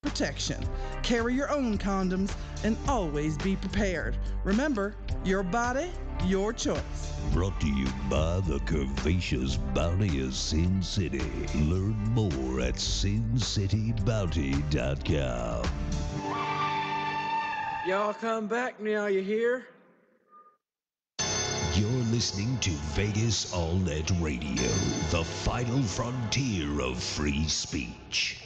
protection. Carry your own condoms and always be prepared. Remember, your body, your choice. Brought to you by the curvaceous bounty of Sin City. Learn more at SinCityBounty.com. Y'all come back now, you hear? You're listening to Vegas All Net Radio, the final frontier of free speech.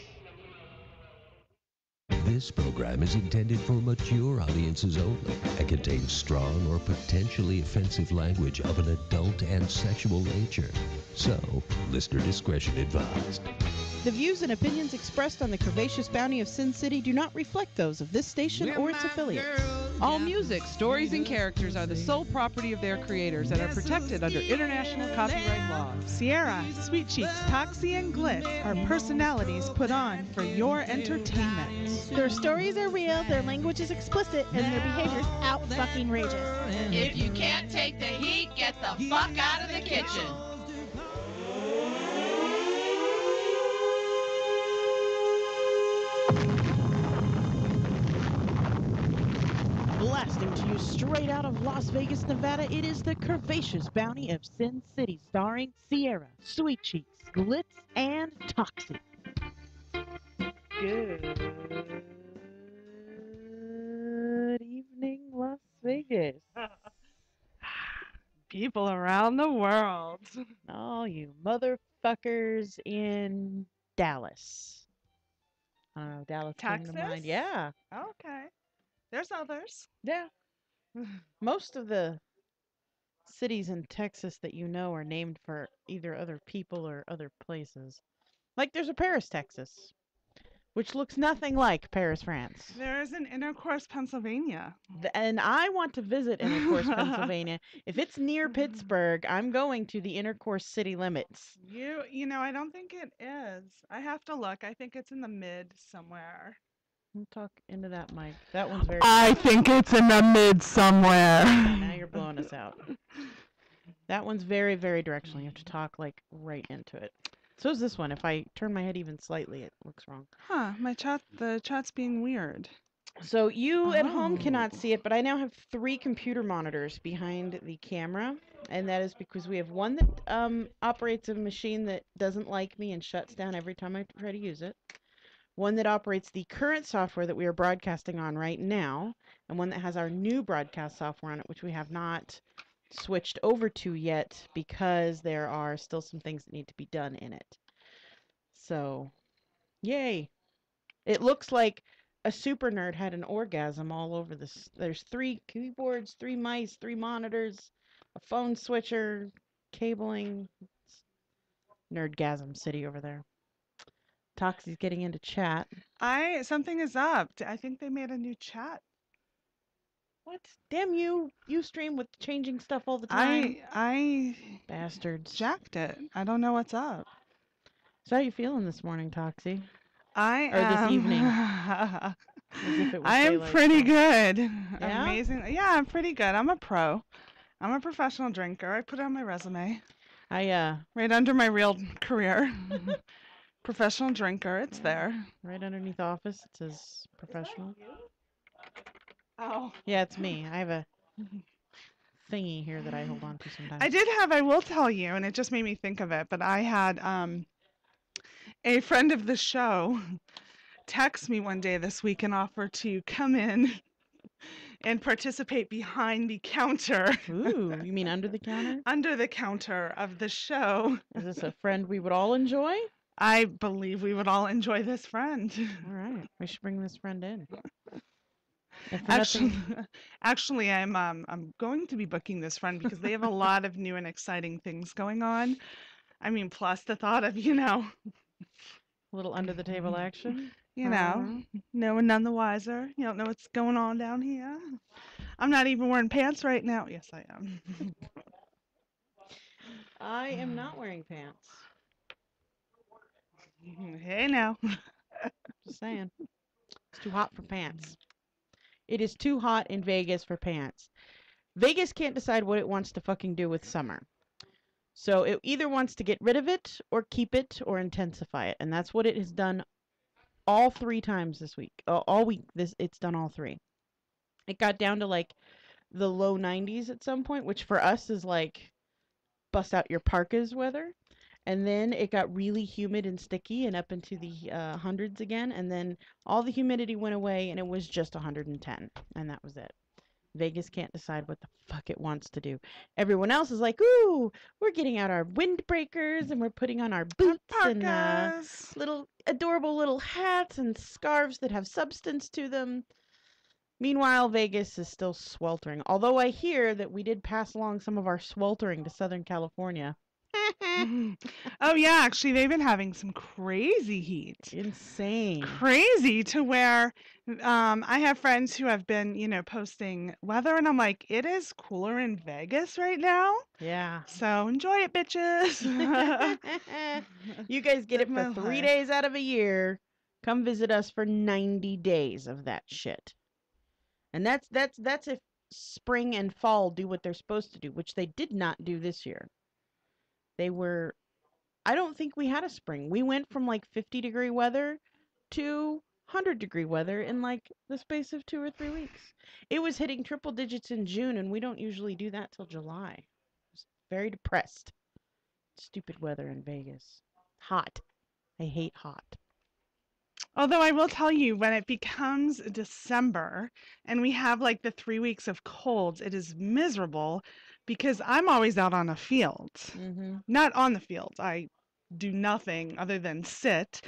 This program is intended for mature audiences only and contains strong or potentially offensive language of an adult and sexual nature. So, listener discretion advised. The views and opinions expressed on the Curvaceous Bounty of Sin City do not reflect those of this station or its affiliates. All music, stories, and characters are the sole property of their creators and are protected under international copyright law. Sierra, Sweet Cheeks, Toxie, and Glit are personalities put on for your entertainment. Their stories are real, their language is explicit, and their behavior's out-fucking-rageous. If you can't take the heat, get the fuck out of the kitchen. Blasting to you straight out of Las Vegas, Nevada, it is the Curvaceous Bounty of Sin City, starring Sierra, Sweet Cheeks, Glitz, and Toxie. Good evening, Las Vegas. People around the world. Oh, you motherfuckers in Dallas. Dallas came to mind. Texas? Yeah. Okay. There's others. Yeah. Most of the cities in Texas that you know are named for either other people or other places. Like there's a Paris, Texas, which looks nothing like Paris, France. There is an Intercourse, Pennsylvania. And I want to visit Intercourse, Pennsylvania. If it's near Pittsburgh, I'm going to the Intercourse city limits. You know, I don't think it is. I have to look. I think it's in the mid somewhere. We'll talk into that mic. That one's very... I think it's in the mid somewhere. Okay, now you're blowing us out. That one's very, very directional. You have to talk, like, right into it. So is this one. If I turn my head even slightly, it looks wrong. Huh, the chat's being weird. So you at home cannot see it, but I now have 3 computer monitors behind the camera, and that is because we have one that operates a machine that doesn't like me and shuts down every time I try to use it. One that operates the current software that we are broadcasting on right now, and one that has our new broadcast software on it, which we have not switched over to yet because there are still some things that need to be done in it. So, yay. It looks like a super nerd had an orgasm all over this. There's 3 keyboards, 3 mice, 3 monitors, a phone switcher, cabling. It's Nerdgasm City over there. Toxie's getting into chat. Something is up. I think they made a new chat. What? Damn you! You stream with changing stuff all the time. I Bastards. jacked it. I don't know what's up. So how you feeling this morning, Toxie? This evening. As if it was I am daylight pretty time. good. Yeah? Amazing. Yeah, I'm pretty good. I'm a pro. I'm a professional drinker. I put it on my resume. Right under my real career. Professional drinker. It's there. Right underneath office, it says professional. Oh. Yeah, it's me. I have a thingy here that I hold on to sometimes. I will tell you, and it just made me think of it, but I had a friend of the show text me one day this week and offer to come in and participate behind the counter. Ooh, you mean under the counter? Under the counter of the show. Is this a friend we would all enjoy? I believe we would all enjoy this friend. All right, we should bring this friend in. Actually, I'm going to be booking this friend because they have a lot of new and exciting things going on. I mean, plus the thought of, a little under the table action. No one none the wiser. You don't know what's going on down here. I'm not even wearing pants right now. Yes, I am. I am not wearing pants. Hey now. Just saying. It's too hot for pants. It is too hot in Vegas for pants. Vegas can't decide what it wants to fucking do with summer. So it either wants to get rid of it or keep it or intensify it. And that's what it has done all 3 times this week. All week it's done all 3. It got down to like the low 90s at some point, which for us is like bust out your parkas weather. And then it got really humid and sticky and up into the hundreds again. And then all the humidity went away and it was just 110. And that was it. Vegas can't decide what the fuck it wants to do. Everyone else is like, ooh, we're getting out our windbreakers and we're putting on our boots and little adorable little hats and scarves that have substance to them. Meanwhile, Vegas is still sweltering. Although I hear that we did pass along some of our sweltering to Southern California. Oh yeah, actually they've been having some crazy heat. Insane. Crazy to where I have friends who have been, posting weather and I'm like, it is cooler in Vegas right now. Yeah. So enjoy it, bitches. You guys get it for 3 days out of a year. Come visit us for 90 days of that shit. And that's if spring and fall do what they're supposed to do, which they did not do this year. I don't think we had a spring. We went from like 50-degree weather to 100-degree weather in like the space of 2 or 3 weeks. It was hitting triple digits in June, and we don't usually do that till July. I was very depressed. Stupid weather in Vegas. Hot. I hate hot. Although I will tell you, when it becomes December and we have like the 3 weeks of colds, it is miserable because I'm always out on a field. Mm-hmm. Not on the field. I do nothing other than sit,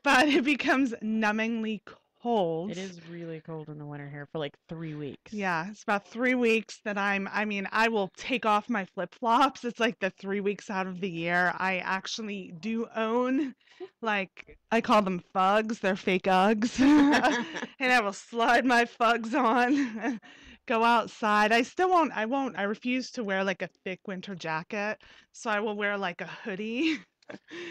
but it becomes numbingly cold. It is really cold in the winter here for like 3 weeks. Yeah, it's about 3 weeks that I will take off my flip-flops. It's like the 3 weeks out of the year. I actually do own, like, I call them fugs. They're fake Uggs. And I will slide my fugs on, go outside. I refuse to wear like a thick winter jacket. So I will wear like a hoodie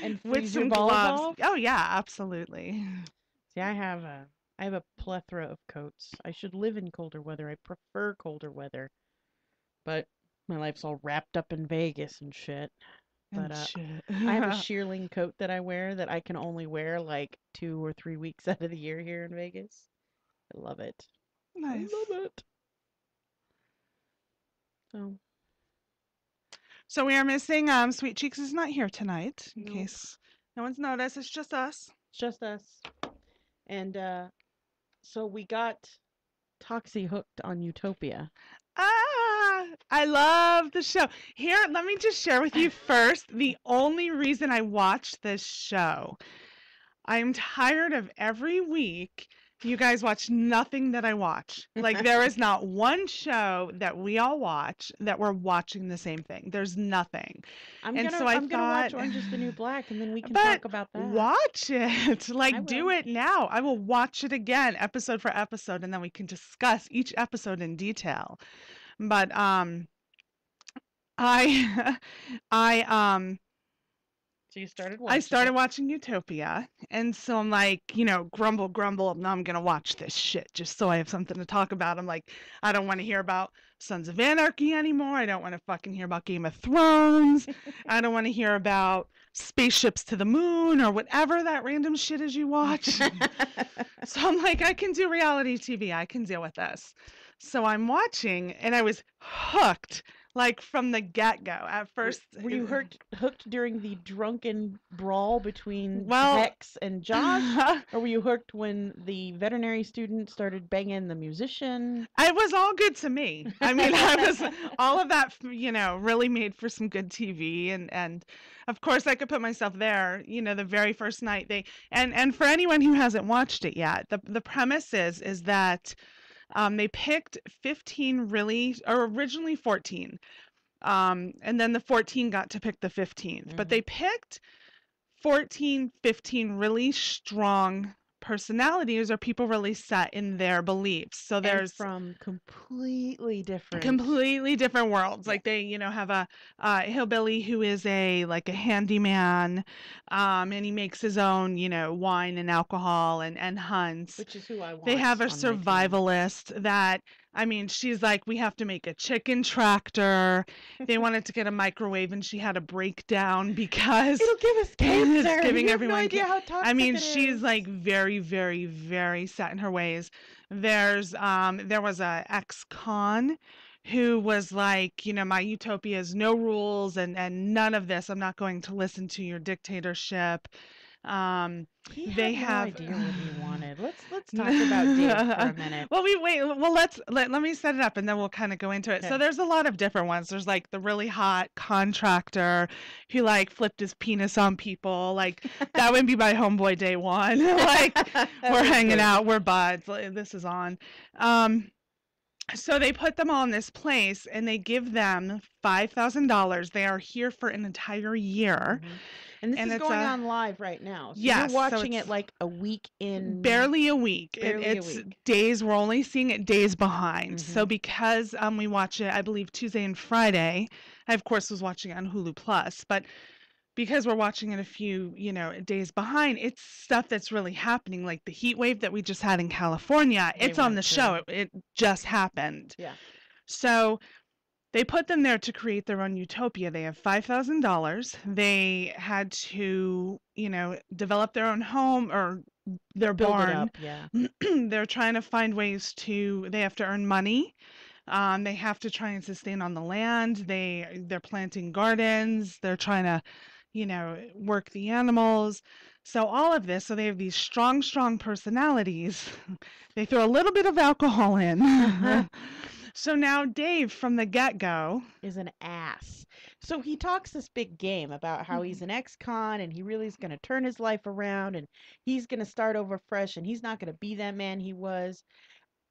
And with freeze your some balls gloves. off? Oh yeah, absolutely. See, I have a plethora of coats. I should live in colder weather. I prefer colder weather. But my life's all wrapped up in Vegas and shit. But I have a shearling coat that I wear that I can only wear like 2 or 3 weeks out of the year here in Vegas. I love it. Nice. I love it. So we are missing Sweet Cheeks is not here tonight, in case no one's noticed. It's just us. It's just us. And so we got Toxie hooked on Utopia. I love the show. Here, let me just share with you first the only reason I watch this show. I'm tired of every week you guys watch nothing that I watch. Like, there is not one show that we all watch that we're watching the same thing. There's nothing. I'm gonna watch Orange is the New Black, and then we can talk about that. Watch it. Like, do it now. I will watch it again, episode for episode, and then we can discuss each episode in detail. But So you started watching. I started watching Utopia, and so I'm like, grumble, grumble. Now I'm gonna watch this shit just so I have something to talk about. I'm like, I don't want to hear about Sons of Anarchy anymore. I don't want to fucking hear about Game of Thrones. I don't want to hear about spaceships to the moon or whatever that random shit is you watch. So I'm like, I can do reality TV. I can deal with this. So I'm watching, and I was hooked. Like from the get-go. At first, were you hooked during the drunken brawl between Hex and Josh, or were you hooked when the veterinary student started banging the musician? It was all good to me. I mean, all of that, really made for some good TV, and of course I could put myself there. The very first night and for anyone who hasn't watched it yet, the premise is that. They picked 15 or originally 14. And then the 14 got to pick the 15th. Mm-hmm. But they picked 15 really strong personalities or people really set in their beliefs. So there's from completely different worlds. Like they, have a hillbilly who is a handyman, and he makes his own, wine and alcohol and hunts. Which is who I want. They have a survivalist that I mean, she's like, we have to make a chicken tractor. They wanted to get a microwave, and she had a breakdown because It'll give us cancer. it's giving You have everyone no idea how toxic I mean, it she's is. like very, very, very set in her ways. There was a ex-con who was like, my utopia is no rules and none of this. I'm not going to listen to your dictatorship. He They had no have idea what he wanted. Let's talk about Dave for a minute. Well, let me set it up and then we'll kind of go into it. So Okay. there's a lot of different ones. There's like the really hot contractor who like flipped his penis on people. Like that would be my homeboy day one. Like we're hanging out, we're buds. This is on. So they put them all in this place and they give them $5,000. They are here for an entire year. Mhm. And this And is it's going a- on live right now. So Yes, so you're watching it's it like a week in. Barely a week. Barely a It's week. days. We're only seeing it days behind. So Mhm. because we watch it, I believe Tuesday and Friday. I of course was watching it on Hulu Plus, but because we're watching it a few, days behind, it's stuff that's really happening. Like the heat wave that we just had in California. They It's on went the through. show. It just happened. Yeah. So they put them there to create their own utopia. They have $5,000. They had to, develop their own home or they're Build it born. up. Yeah. They're trying to find ways they have to earn money. They have to try and sustain on the land. They're planting gardens. They're trying to, work the animals. So all of this, so they have these strong, strong personalities. They throw a little bit of alcohol in. So now Dave from the get-go Is an ass. So he talks this big game about how he's an ex-con and he really is going to turn his life around and he's going to start over fresh and he's not going to be that man he was.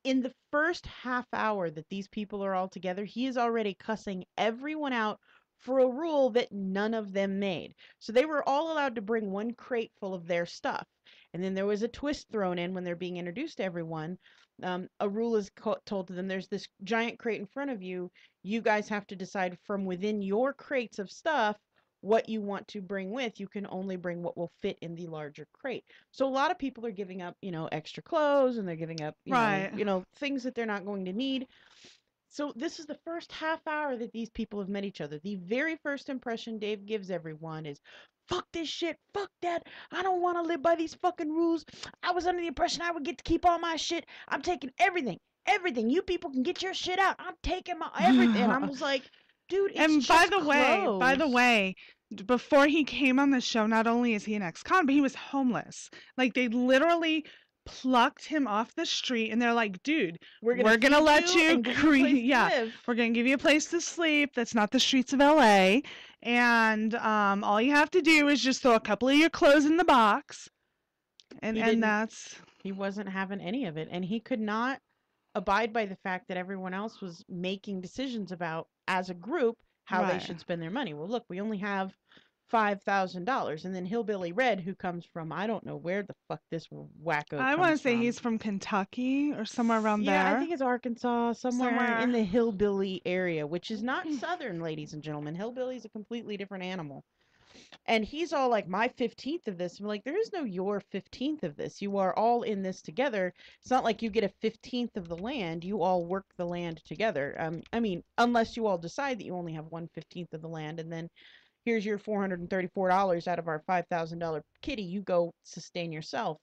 In the first half hour that these people are all together, he is already cussing everyone out for a rule that none of them made. So they were all allowed to bring one crate full of their stuff. And then there was a twist thrown in when they're being introduced to everyone. A rule is told to them, there's this giant crate in front of you. You guys have to decide from within your crates of stuff what you want to bring with. You can only bring what will fit in the larger crate. So a lot of people are giving up, extra clothes and they're giving up, Right. Things that they're not going to need. So this is the first half hour that these people have met each other. The very first impression Dave gives everyone is, fuck this shit, fuck that. I don't want to live by these fucking rules. I was under the impression I would get to keep all my shit. I'm taking everything. Everything. You people can get your shit out. I'm taking my everything. And I was like, dude, it's And just by the clothes. way, before he came on the show, not only is he an ex-con, but he was homeless. Like they literally plucked him off the street and they're like, dude, we're gonna feed let you and give you a place to live. we're gonna give you a place to sleep that's not the streets of LA. And all you have to do is just throw a couple of your clothes in the box. He didn't- And that's He wasn't having any of it. And he could not abide by the fact that everyone else was making decisions about, as a group, how they Right. should spend their money. Well, look, we only have $5,000. And then Hillbilly Red, who comes from, I don't know where the fuck this wacko I want to comes say from. he's from Kentucky or somewhere around Yeah, there. I think it's Arkansas, somewhere Somewhere. in the hillbilly area, which is not southern, ladies and gentlemen. Hillbilly is a completely different animal. And he's all like, my 15th of this. I'm like, there is no your 15th of this. You are all in this together. It's not like you get a 15th of the land. You all work the land together. I mean, unless you all decide that you only have 1/15 of the land, and then here's your $434 out of our $5,000 kitty. You go sustain yourself.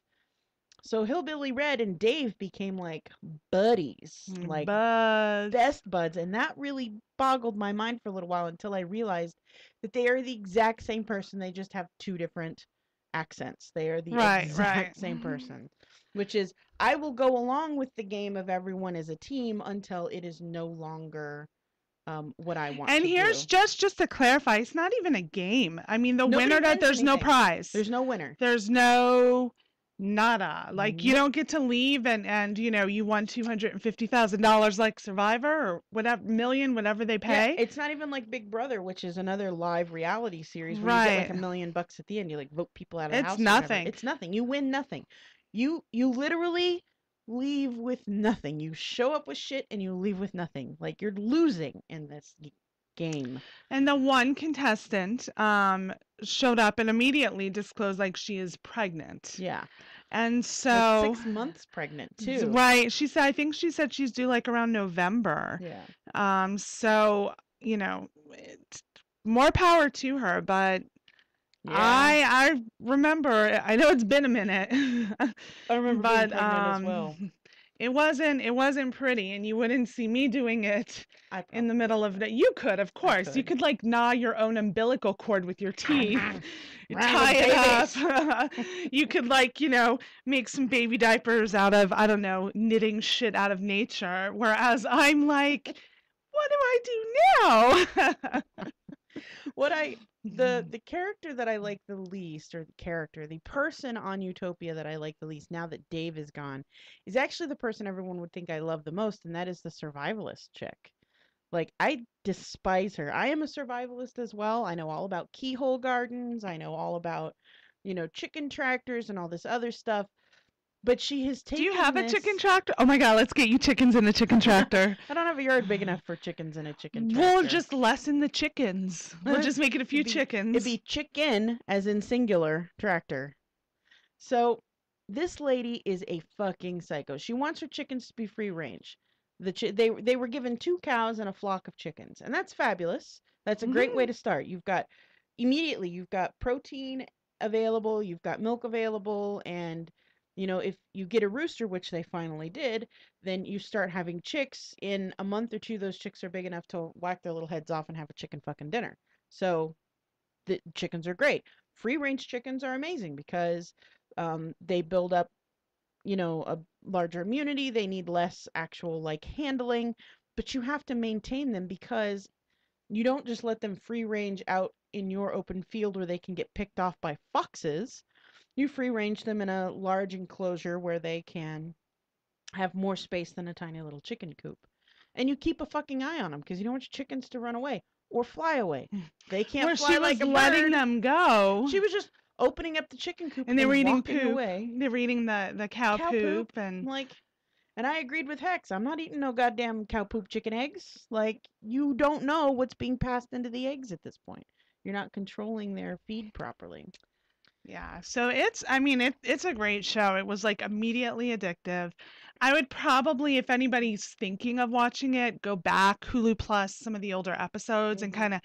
So Hillbilly Red and Dave became like buddies, like But best buds, and that really boggled my mind for a little while until I realized that they are the exact same person. They just have two different accents. They are the exact same person, which is, I will go along with the game of everyone as a team until it is no longer what I want And to here's do. just to clarify, it's not even a game. I mean, the Nobody winner that wins there's no anything. prize. There's no winner. There's no nada. Like you Nope. don't get to leave and you won $250,000 like Survivor or whatever whatever they pay. Yeah, it's not even like Big Brother, which is another live reality series where you get like Right. $1 million at the end. You like vote people out of the It's house. or whatever. nothing. It's nothing. You win nothing. You literally leave with nothing. You show up with shit and you leave with nothing. Like you're losing in this game. And the one contestant showed up and immediately disclosed like she is pregnant. Yeah. And Like so 6 months pregnant too. right, I think she said she's due like around November. Yeah. So, it's more power to her, but Yeah. I remember, I know it's been a minute, I remember being but pregnant as well. it wasn't pretty, and you wouldn't see me doing it I in the probably middle of the. You could, of course, you could. could like gnaw your own umbilical cord with your teeth. You Right, tie with it up. You could like, make some baby diapers out of, I don't know, knitting shit out of nature. Whereas I'm like, what do I do now? The character that I like the least, or the person on Utopia that I like the least now that Dave is gone, is actually the person everyone would think I love the most, and that is the survivalist chick. Like, I despise her. I am a survivalist as well. I know all about keyhole gardens. I know all about, chicken tractors and all this other stuff. But she has Do you taken have a chicken this. tractor? Oh my God, let's get you chickens in a chicken tractor. I don't have a yard big enough for chickens in a chicken tractor. We'll just lessen the chickens. We'll just make it a few chickens. It'd be chicken, as in singular, tractor. So this lady is a fucking psycho. She wants her chickens to be free range. They were given 2 cows and a flock of chickens, and that's fabulous. That's a great way to start. You've got protein available, you've got milk available, and if you get a rooster, which they finally did, then you start having chicks. In a month or two, those chicks are big enough to whack their little heads off and have a chicken fucking dinner. So the chickens are great. Free range chickens are amazing because they build up, a larger immunity. They need less actual like handling, but you have to maintain them because you don't just let them free range out in your open field where they can get picked off by foxes. You free range them in a large enclosure where they can have more space than a tiny little chicken coop. And you keep a fucking eye on them because you don't want your chickens to run away or fly away. They can't fly like a bird. Letting them go. She was just opening up the chicken coop and they were eating walking poop. away. They were eating the cow poop and like, and I agreed with Hex. I'm not eating no goddamn cow poop chicken eggs. Like, you don't know what's being passed into the eggs at this point. You're not controlling their feed properly. Yeah, so it's a great show. It was like immediately addictive. I would probably, if anybody's thinking of watching it, go back Hulu Plus some of the older episodes and kind of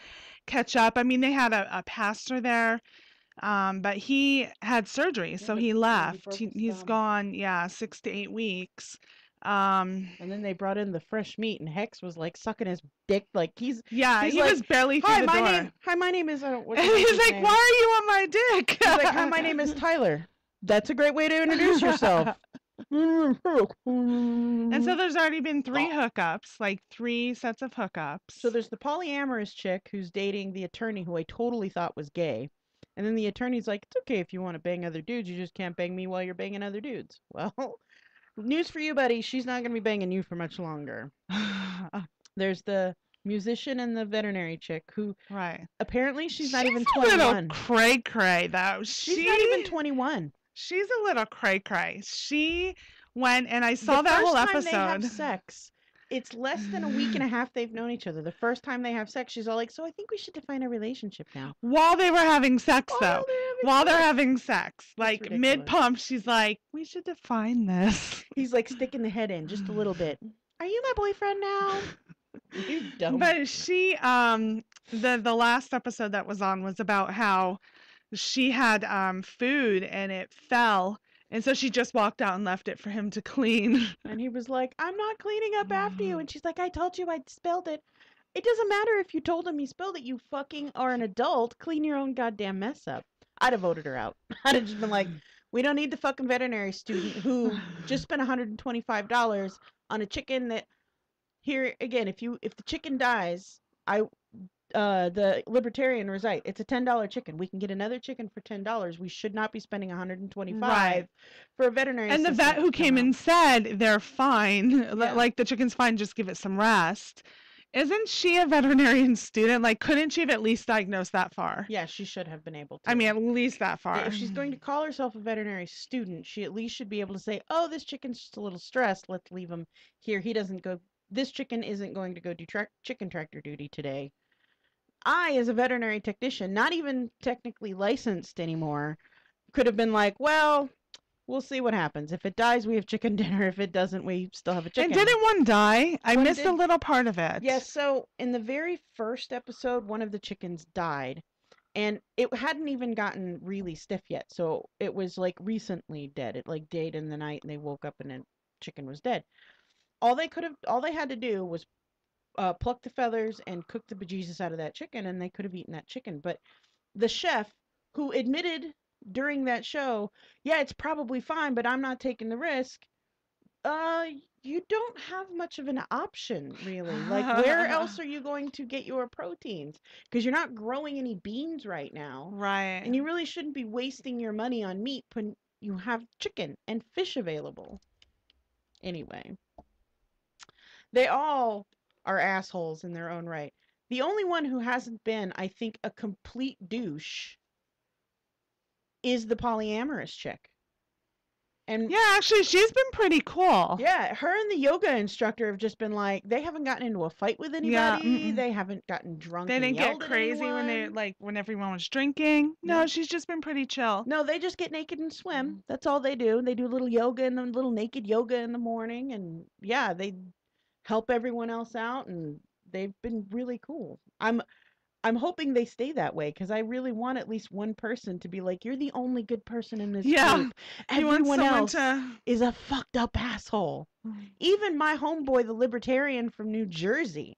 catch up. I mean, they had a pastor there, but he had surgery, so he left. He's gone, 6 to 8 weeks. And then they brought in the fresh meat, and Hex was like sucking his dick, like he's he like, was barely through the door. Hi, my name is. What's he's like, name? Why are you on my dick? He's like, hi, my name is Tyler. That's a great way to introduce yourself. And so there's already been 3 hookups, like 3 sets of hookups. So there's the polyamorous chick who's dating the attorney, who I totally thought was gay. And then the attorney's like, it's okay if you want to bang other dudes, you just can't bang me while you're banging other dudes. Well, news for you, buddy. She's not going to be banging you for much longer. There's the musician and the veterinary chick who, apparently she's not even 21. A little cray-cray, though. She's not even 21. She's a little cray-cray. She went, and I saw that whole episode. The first time they have sex, it's less than a week and a half they've known each other. The first time they have sex, she's all like, so I think we should define a relationship now. While they were having sex, though. While they're having sex. Like, mid-pump, she's like, we should define this. He's like sticking the head in just a little bit. Are you my boyfriend now? You dumb. But she, the last episode that was on was about how she had food and it fell. And so she just walked out and left it for him to clean. And he was like, I'm not cleaning up after you. And she's like, I told you I'd spilled it. It doesn't matter if you told him he spilled it. You fucking are an adult. Clean your own goddamn mess up. I'd have voted her out. I'd have just been like, we don't need the fucking veterinary student who just spent $125 on a chicken that, here again, if the chicken dies, the libertarian was right. It's a $10 chicken. We can get another chicken for $10. We should not be spending $125 for a veterinary. And the vet who came and said they're fine, like the chicken's fine, just give it some rest. Isn't she a veterinarian student? Like, couldn't she have at least diagnosed that far? Yeah, she should have been able to. I mean, at least that far. If she's going to call herself a veterinary student, she at least should be able to say, oh, this chicken's just a little stressed. Let's leave him here. This chicken isn't going to go do chicken tractor duty today. I, as a veterinary technician, not even technically licensed anymore, could have been like, well, We'll see what happens. If it dies, we have chicken dinner. If it doesn't, we still have a chicken. And didn't one die? I One missed a did. little part of it. Yes, so in the very first episode, one of the chickens died. And it hadn't even gotten really stiff yet. So it was like recently dead. It like died in the night and they woke up and the chicken was dead. All they had to do was pluck the feathers and cook the bejesus out of that chicken, and they could have eaten that chicken. But the chef, who admitted during that show, yeah, it's probably fine, but I'm not taking the risk. You don't have much of an option, really. Like, where else are you going to get your proteins? Because you're not growing any beans right now. Right. And you really shouldn't be wasting your money on meat when you have chicken and fish available. Anyway, they all are assholes in their own right. The only one who hasn't been, I think, a complete douche is the polyamorous chick. And yeah, actually, she's been pretty cool. yeah, her and the yoga instructor have just been like, they haven't gotten into a fight with anybody. Yeah, they haven't gotten drunk. They and didn't get yelled at crazy when they anyone. when everyone was drinking. No, she's just been pretty chill. No, they just get naked and swim. That's all they do. They do a little yoga and a little naked yoga in the morning, and yeah, they help everyone else out, and they've been really cool. I'm hoping they stay that way because I really want at least one person to be like, you're the only good person in this group. You want Everyone someone else to... is a fucked up asshole. Even my homeboy, the libertarian from New Jersey,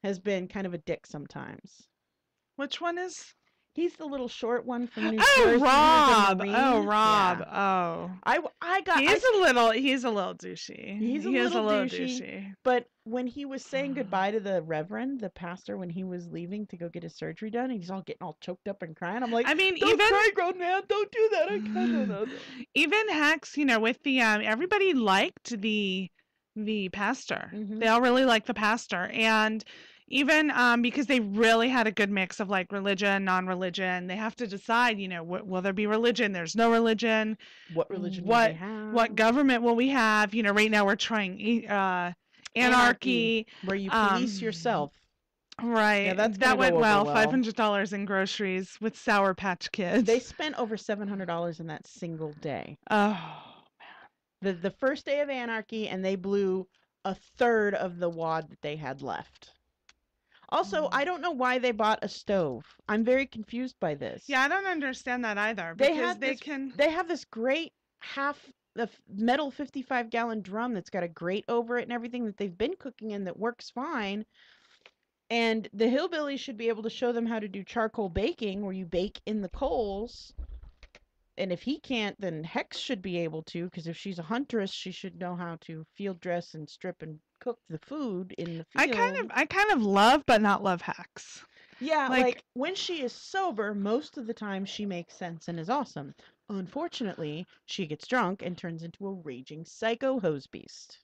has been kind of a dick sometimes. Which one is? He's the little short one from New Jersey. Oh, who's a Rob. Marine. Oh, Rob. Yeah. Oh. He's a little douchey. He's a little douchey. But when he was saying goodbye to the reverend, the pastor, when he was leaving to go get his surgery done, he's all getting all choked up and crying. I'm like, I mean, don't cry, grown man. Don't do that. I kind of. Even Hex, with the everybody liked the pastor. Mm-hmm. They all really liked the pastor, and even because they really had a good mix of like religion, non-religion. They have to decide, will there be religion? There's no religion. What religion will we have? What government will we have? Right now we're trying anarchy, where you police yourself. Right. Yeah, that went well. $500 in groceries with Sour Patch Kids. They spent over $700 in that single day. Oh man. The first day of anarchy, and they blew a third of the wad that they had left. Also, I don't know why they bought a stove. I'm very confused by this. Yeah, I don't understand that either. They Because have this great metal 55-gallon drum that's got a grate over it and everything that they've been cooking in that works fine. And the hillbillies should be able to show them how to do charcoal baking, where you bake in the coals. And if he can't, then Hex should be able to, because if she's a huntress, she should know how to field dress and strip and cook the food in the field. I kind of love, but not love Hex. Yeah, like when she is sober, most of the time she makes sense and is awesome. Unfortunately, she gets drunk and turns into a raging psycho hose beast.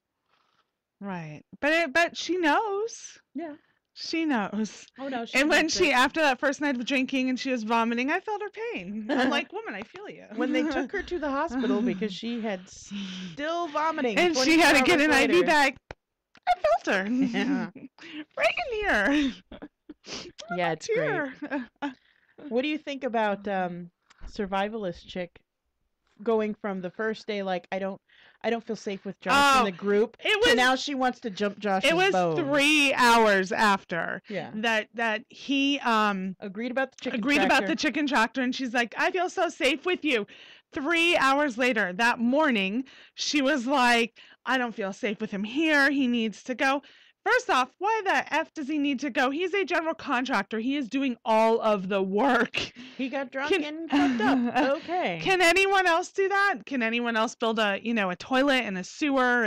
Right, but she knows. Yeah. She knows. Oh no! And when after that first night of drinking and she was vomiting, I felt her pain. I'm like, woman, I feel you. When they took her to the hospital because she had still vomiting, and she had to get an later. IV bag, I felt her. Yeah. Right in here. Yeah, it's great. What do you think about survivalist chick going from the first day like I don't feel safe with Josh in the group to now she wants to jump Josh's boat? It was 3 hours after that he agreed about the chicken tractor, and she's like, I feel so safe with you. 3 hours later that morning, she was like, I don't feel safe with him here. He needs to go. First off, why the F does he need to go? He's a general contractor. He is doing all of the work. He got drunk and fucked up. Okay. Can anyone else do that? Can anyone else build a toilet and a sewer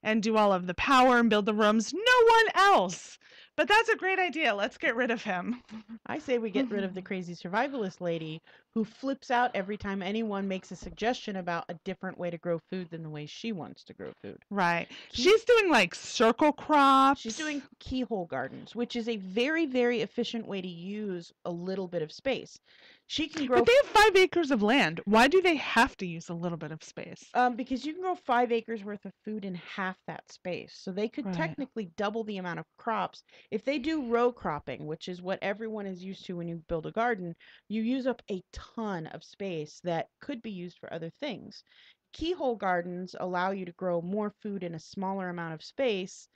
and do all of the power and build the rooms? No one else. But that's a great idea. Let's get rid of him. I say we get rid of the crazy survivalist lady who flips out every time anyone makes a suggestion about a different way to grow food than the way she wants to grow food. Right. She's doing like circle crops. She's doing keyhole gardens, which is a very, very efficient way to use a little bit of space. She can grow. But they have 5 acres of land. Why do they have to use a little bit of space? Because you can grow 5 acres worth of food in half that space. So they could Right. technically double the amount of crops. If they do row cropping, which is what everyone is used to when you build a garden, you use up a ton of space that could be used for other things. Keyhole gardens allow you to grow more food in a smaller amount of space.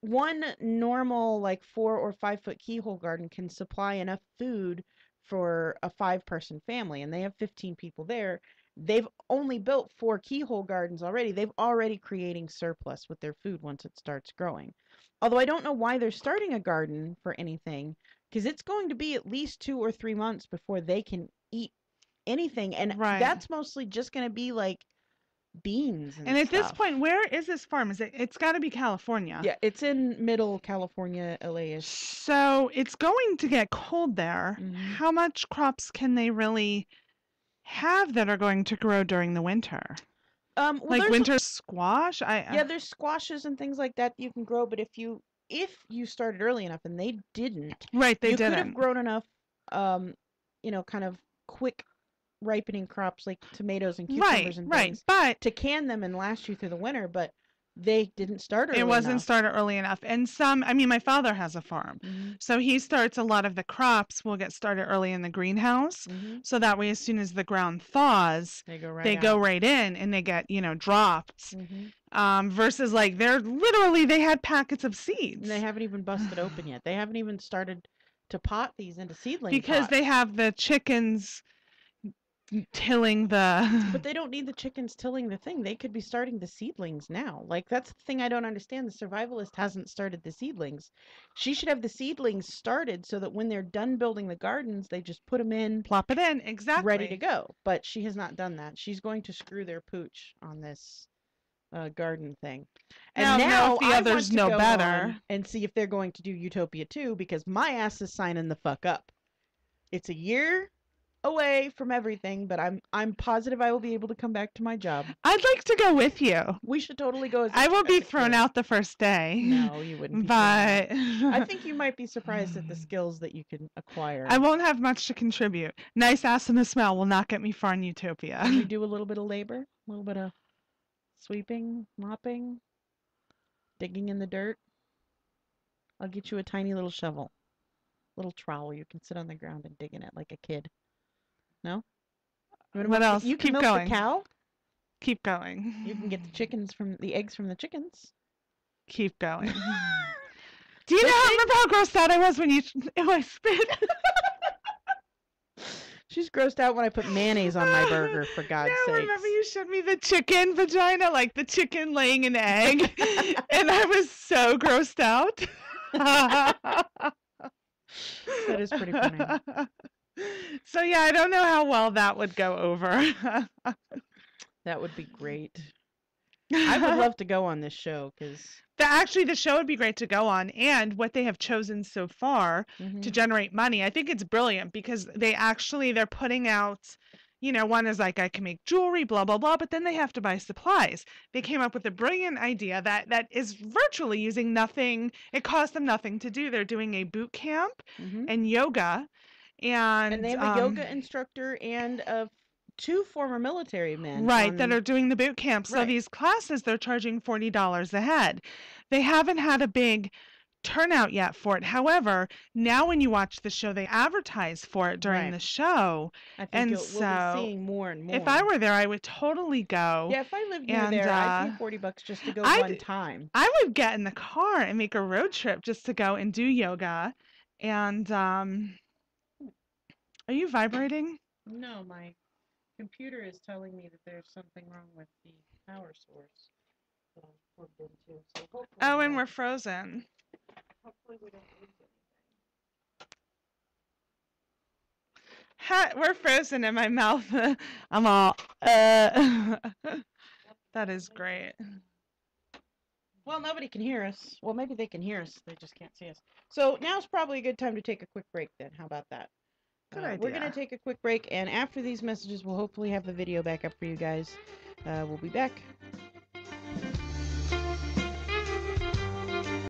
One normal, like 4 or 5 foot keyhole garden can supply enough food for a 5-person family, and they have 15 people there. They've only built 4 keyhole gardens already. They've already creating surplus with their food once it starts growing. Although I don't know why they're starting a garden for anything, because it's going to be at least 2 or 3 months before they can eat anything, and Right. that's mostly just going to be like beans and And at this stuff. point, where is this farm? It's got to be California. Yeah, it's in middle California, LA-ish. So it's going to get cold there. Mhm. How much crops can they really have that are going to grow during the winter? Well, Like there's winter squash? yeah, there's squashes and things like that you can grow, but if you started early enough, and they didn't, Right, they you could have didn't. grown enough, kind of quick ripening crops like tomatoes and cucumbers and Right, things but to can them and last you through the winter, but they didn't start early it wasn't enough. started early enough. And my father has a farm. Mhm. So he starts a lot of the crops will get started early in the greenhouse. Mhm. So that way, as soon as the ground thaws, They go right they out. go right in and they get, dropped. Mhm. Versus like they had packets of seeds. And they haven't even busted open yet. They haven't even started to pot these into seedling Because they pots. have the chickens tilling But the. they don't need the chickens tilling the thing. They could be starting the seedlings now. Like, that's the thing I don't understand. The survivalist hasn't started the seedlings. She should have the seedlings started so that when they're done building the gardens, they just put them in, Plop it in, exactly. ready to go. But she has not done that. She's going to screw their pooch on this garden thing. And now if the I others want to know go better. on and see if they're going to do Utopia 2, because my ass is signing the fuck up. It's a year away from everything, but I'm positive I will be able to come back to my job. I'd like to go with you. We should totally go as a I will be traffic thrown crew. out the first day. No, you wouldn't be thrown out. But I think you might be surprised at the skills that you can acquire. I won't have much to contribute. Nice ass and a smell will not get me far in Utopia. Can we do a little bit of labor? A little bit of sweeping, mopping, digging in the dirt? I'll get you a tiny little shovel. Little trowel. You can sit on the ground and dig in it like a kid. No? What else? You can Keep milk going. the cow. Keep going. You can get the eggs from the chickens. Keep going. Do you remember how grossed out I was when I spit? She's grossed out when I put mayonnaise on my burger, for God's sake. Remember you showed me the chicken vagina, like the chicken laying an egg, and I was so grossed out. That is pretty funny. So yeah, I don't know how well that would go over. That would be great. I would love to go on this show because Actually, the show would be great to go on, and what they have chosen so far to generate money, I think it's brilliant because they're putting out, one is like I can make jewelry, blah blah blah, but then they have to buy supplies. They came up with a brilliant idea that is virtually using nothing. It costs them nothing to do. They're doing a boot camp and yoga, and they have a yoga instructor and 2 former military men. Right, that are doing the boot camp. So Right. these classes, they're charging $40 a head. They haven't had a big turnout yet for it. However, now when you watch the show, they advertise for it during Right. the show. I think And we'll so, be seeing more and more. If I were there, I would totally go. Yeah, if I lived near and, there, I'd pay $40 just to go one time. I would get in the car and make a road trip just to go and do yoga. And are you vibrating? No, my computer is telling me that there's something wrong with the power source that I'm plugged into. So hopefully And we're frozen. hopefully we don't lose anything. We're frozen in my mouth. I'm all, That is great. Well, nobody can hear us. Well, maybe they can hear us. They just can't see us. So now's probably a good time to take a quick break then. How about that? Good We're idea. going to take a quick break, and after these messages, we'll hopefully have the video back up for you guys. We'll be back.